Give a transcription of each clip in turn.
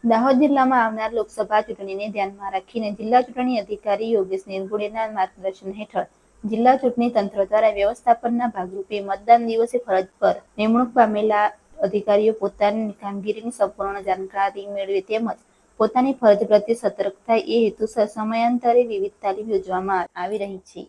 દાહોદ જિલ્લામાં આવનાર લોકસભા ચૂંટણીને ધ્યાનમાં રાખીને જિલ્લા ચૂંટણી અધિકારી યોગેશ નિરગુડેના માર્ગદર્શન હેઠળ જિલ્લા ચૂંટણી તંત્ર દ્વારા વ્યવસ્થાપનના ભાગરૂપે મતદાન દિવસે ફરજ પર નિમણૂક પામેલા અધિકારીઓ પોતાની કામગીરીની સંપૂર્ણ જાણકારી મેળવે તેમજ પોતાની ફરજ પ્રત્યે સતર્ક થાય એ હેતુસર સમયાંતરે વિવિધ તાલીમ યોજવામાં આવી રહી છે.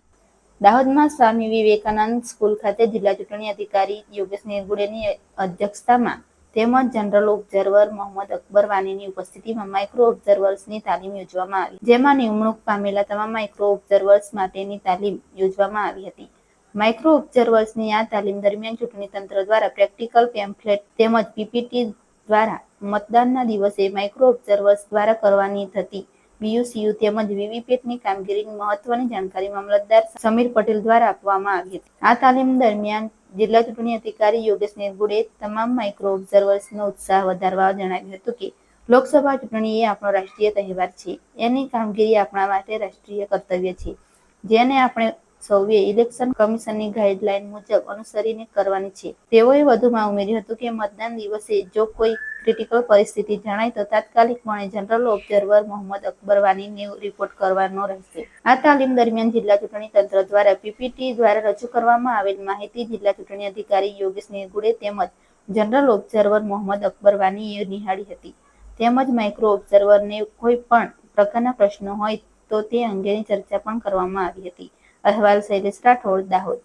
દાહોદમાં સ્વામી વિવેકાનંદ સ્કૂલ ખાતે જિલ્લા ચૂંટણી અધિકારી યોગેશ નિરગુડેની અધ્યક્ષતામાં તેમજ જનરલ ઓબ્ઝર્વર મોહમ્મદ અકબર વાનીની ઉપસ્થિતિમાં માઇક્રો ઓબ્ઝર્વર્સની તાલીમ યોજવામાં આવી, જેમાં નિમણૂક પામેલા તમામ માઇક્રો ઓબ્ઝર્વર્સ માટેની તાલીમ યોજવામાં આવી હતી. માઇક્રો ઓબ્ઝર્વર્સની આ તાલીમ દરમિયાન ચૂંટણી તંત્ર દ્વારા પ્રેક્ટિકલ પેમ્ફલેટ તેમજ પીપીટી દ્વારા મતદાનના દિવસે માઇક્રો ઓબ્ઝર્વર્સ દ્વારા કરવાની થતી બીયુસીયુ તેમજ વીવીપેટની કામગીરીની મહત્વની જાણકારી મામલતદાર સમીર પટેલ દ્વારા આપવામાં આવી હતી. આ તાલીમ દરમિયાન જિલ્લા ચૂંટણી અધિકારી યોગેશ નિરગુડે તમામ માઇક્રો ઓબ્ઝર્વર્સનો ઉત્સાહ વધારવા જણાવ્યું હતું કે લોકસભા ચૂંટણી એ આપણો રાષ્ટ્રીય તહેવાર છે. એની કામગીરી આપણા માટે રાષ્ટ્રીય કર્તવ્ય છે, જેને આપણે સૌએ ઇલેક્શન કમિશનની ગાઈડલાઈન મુજબ અનુસરીને કરવાની છે. તેઓએ વધુમાં ઉમેર્યું હતું કે મતદાન દિવસે જો કોઈ ક્રિટિકલ પરિસ્થિતિ જણાય તો તાત્કાલિકપણે જનરલ ઓબ્ઝર્વર મોહમ્મદ અકબર વાનીને રિપોર્ટ કરવાનો રહેશે. આ તાલીમ દરમિયાન જિલ્લા ચૂંટણી તંત્ર દ્વારા પીપીટી દ્વારા રજૂ કરવામાં આવેલ માહિતી જિલ્લા ચૂંટણી અધિકારી યોગેશ નિરગુડે તેમજ જનરલ ઓબ્ઝર્વર મોહમ્મદ અકબર વાનીએ નિહાળી હતી. તેમજ માઇક્રો ઓબ્ઝર્વરને કોઈ પણ પ્રકારના પ્રશ્નો હોય તો તે અંગેની ચર્ચા પણ કરવામાં આવી હતી. અહેવાલ શૈલેષ રાઠોડ, દાહોદ.